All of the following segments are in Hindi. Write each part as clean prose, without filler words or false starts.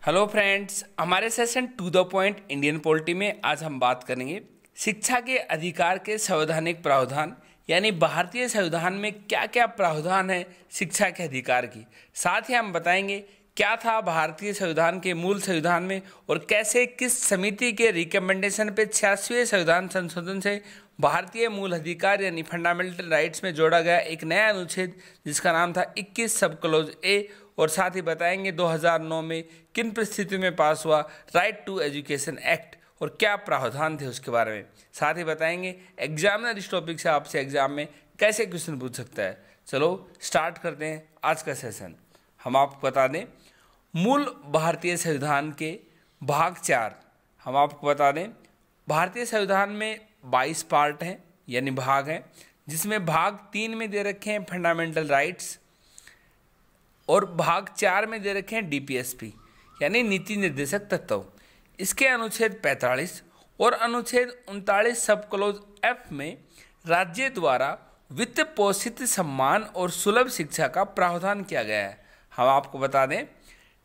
हेलो फ्रेंड्स, हमारे session to the point Indian polity में आज हम बात करेंगे शिक्षा के अधिकार के संवैधानिक प्रावधान, यानी भारतीय संविधान में क्या क्या प्रावधान है शिक्षा के अधिकार की। साथ ही हम बताएंगे क्या था भारतीय संविधान के मूल संविधान में और कैसे किस समिति के रिकमेंडेशन पे 86वें संविधान संशोधन से भारतीय मूल अधिकार यानी फंडामेंटल राइट्स में जोड़ा गया एक नया अनुच्छेद जिसका नाम था 21 सब क्लोज ए। और साथ ही बताएंगे 2009 में किन परिस्थितियों में पास हुआ राइट टू एजुकेशन एक्ट और क्या प्रावधान थे उसके बारे में। साथ ही बताएंगे एग्जामिनर इस टॉपिक से आपसे एग्जाम में कैसे क्वेश्चन पूछ सकता है। चलो स्टार्ट करते हैं आज का सेशन। हम आपको बता दें मूल भारतीय संविधान के भाग 4। हम आपको बता दें भारतीय संविधान में 22 पार्ट हैं यानी भाग हैं, जिसमें भाग 3 में दे रखे हैं फंडामेंटल राइट्स और भाग 4 में दे रखे हैं डीपीएसपी यानी नीति निर्देशक तत्व। इसके अनुच्छेद 45 और अनुच्छेद 39 सब क्लोज एफ में राज्य द्वारा वित्त पोषित सम्मान और सुलभ शिक्षा का प्रावधान किया गया है। हम आपको बता दें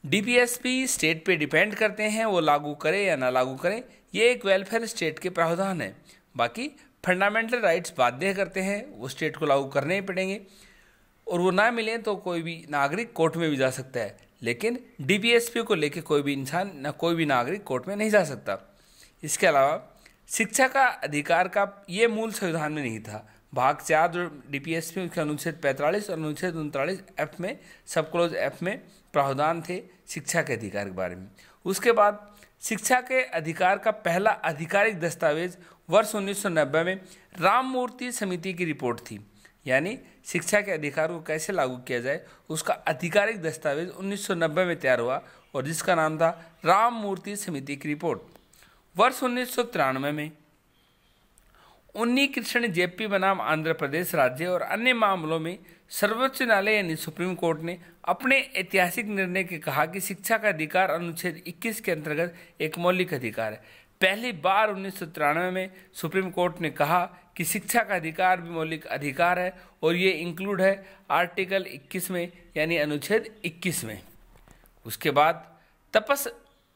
डीपीएसपी स्टेट पे डिपेंड करते हैं, वो लागू करें या ना लागू करें, ये एक वेलफेयर स्टेट के प्रावधान है। बाकी फंडामेंटल राइट्स बाध्य करते हैं, वो स्टेट को लागू करने ही पड़ेंगे और वो ना मिले तो कोई भी नागरिक कोर्ट में भी जा सकता है, लेकिन डीपीएसपी को लेके कोई भी इंसान ना कोई भी नागरिक कोर्ट में नहीं जा सकता। इसके अलावा शिक्षा का अधिकार का ये मूल संविधान में नहीं था। भाग 4 जो डीपीएसपी के अनुच्छेद 45 और अनुच्छेद 39 एफ में सब क्लोज एफ में प्रावधान थे शिक्षा के अधिकार के बारे में। उसके बाद शिक्षा के अधिकार का पहला आधिकारिक दस्तावेज वर्ष 1990 में राममूर्ति समिति की रिपोर्ट थी, यानी शिक्षा के अधिकार को कैसे लागू किया जाए उसका आधिकारिक दस्तावेज 1990 में तैयार हुआ और जिसका नाम था राममूर्ति समिति की रिपोर्ट। वर्ष 1993 में उन्नी कृष्ण जेपी बनाम आंध्र प्रदेश राज्य और अन्य मामलों में सर्वोच्च न्यायालय यानी सुप्रीम कोर्ट ने अपने ऐतिहासिक निर्णय के कहा कि शिक्षा का अधिकार अनुच्छेद 21 के अंतर्गत एक मौलिक अधिकार है। पहली बार 1993 में सुप्रीम कोर्ट ने कहा कि शिक्षा का अधिकार भी मौलिक अधिकार है और ये इंक्लूड है आर्टिकल 21 में यानी अनुच्छेद 21 में। उसके बाद तपस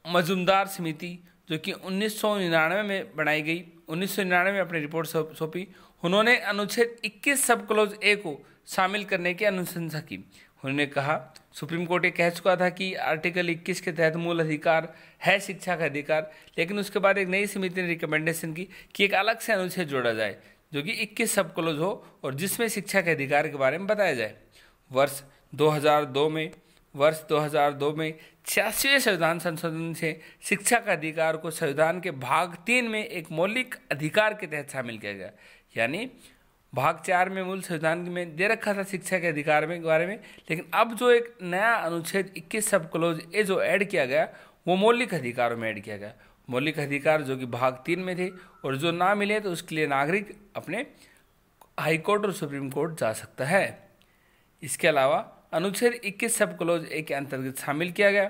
मजुमदार समिति जो कि 1999 में बनाई गई, 1999 में अपनी रिपोर्ट सौंपी, उन्होंने अनुच्छेद 21 सब क्लोज ए को शामिल करने की अनुशंसा की। उन्होंने कहा सुप्रीम कोर्ट ये कह चुका था कि आर्टिकल 21 के तहत मूल अधिकार है शिक्षा का अधिकार, लेकिन उसके बाद एक नई समिति ने रिकमेंडेशन की कि एक अलग से अनुच्छेद जोड़ा जाए जो कि 21 सब क्लोज हो और जिसमें शिक्षा के अधिकार के बारे में बताया जाए। वर्ष 2002 में 86वें संविधान संशोधन से शिक्षा का अधिकार को संविधान के भाग 3 में एक मौलिक अधिकार के तहत शामिल किया गया। यानी भाग 4 में मूल संविधान में दे रखा था शिक्षा के अधिकार में बारे में, लेकिन अब जो एक नया अनुच्छेद 21 सब क्लोज ए जो ऐड किया गया वो मौलिक अधिकारों में ऐड किया गया। मौलिक अधिकार जो कि भाग 3 में थे और जो ना मिले तो उसके लिए नागरिक अपने हाई कोर्ट और सुप्रीम कोर्ट जा सकता है। इसके अलावा अनुच्छेद 21 सब क्लोज ए के अंतर्गत शामिल किया गया,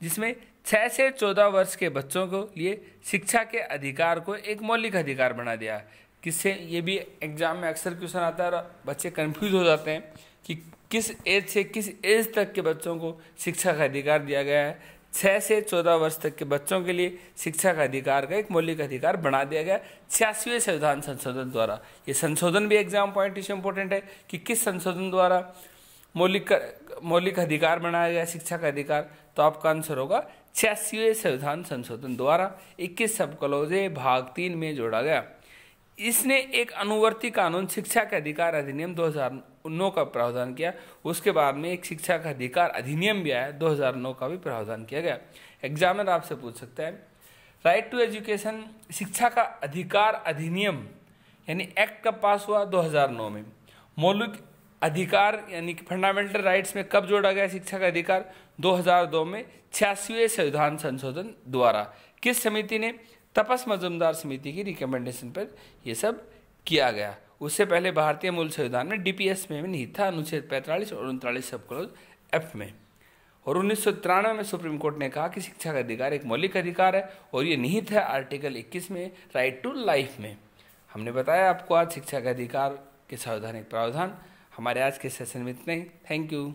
जिसमें 6 से 14 वर्ष के बच्चों को लिए शिक्षा के अधिकार को एक मौलिक अधिकार बना दिया। किससे ये भी एग्जाम में अक्सर क्वेश्चन आता है और बच्चे कंफ्यूज हो जाते हैं कि किस एज से किस एज तक के बच्चों को शिक्षा का अधिकार दिया गया है। 6 से 14 वर्ष तक के बच्चों के लिए शिक्षा का अधिकार का एक मौलिक अधिकार बना दिया गया 86वें संविधान संशोधन द्वारा। ये संशोधन भी एग्जाम पॉइंट इसमें इंपॉर्टेंट है कि किस संशोधन द्वारा मौलिक अधिकार बनाया गया शिक्षा का अधिकार, तो आपका आंसर होगा 86वें संविधान संशोधन द्वारा 21 सब क्लोज ए भाग 3 में जोड़ा गया। इसने एक अनुवर्ती कानून शिक्षा के अधिकार अधिनियम 2009 का प्रावधान किया। उसके बाद में एक शिक्षा का अधिकार अधिनियम भी आया, 2009 का भी प्रावधान किया गया। एग्जामिनर आपसे पूछ सकता है राइट टू एजुकेशन शिक्षा का अधिकार अधिनियम यानी एक्ट कब पास हुआ? 2009 में। मौलिक अधिकार यानी कि फंडामेंटल राइट्स में कब जोड़ा गया शिक्षा का अधिकार? 2002 में 86वें संविधान संशोधन द्वारा। किस समिति ने? तपस मजुमदार समिति की रिकमेंडेशन पर यह सब किया गया। उससे पहले भारतीय मूल संविधान में डीपीएस में नहीं था, अनुच्छेद 45 और 39 सब क्लोज एफ में। और 1993 में सुप्रीम कोर्ट ने कहा कि शिक्षा का अधिकार एक मौलिक अधिकार है और ये निहित है आर्टिकल 21 में राइट टू लाइफ में। हमने बताया आपको आज शिक्षा का अधिकार के संवैधानिक प्रावधान। हमारे आज के सेशन में इतना ही। Thank you.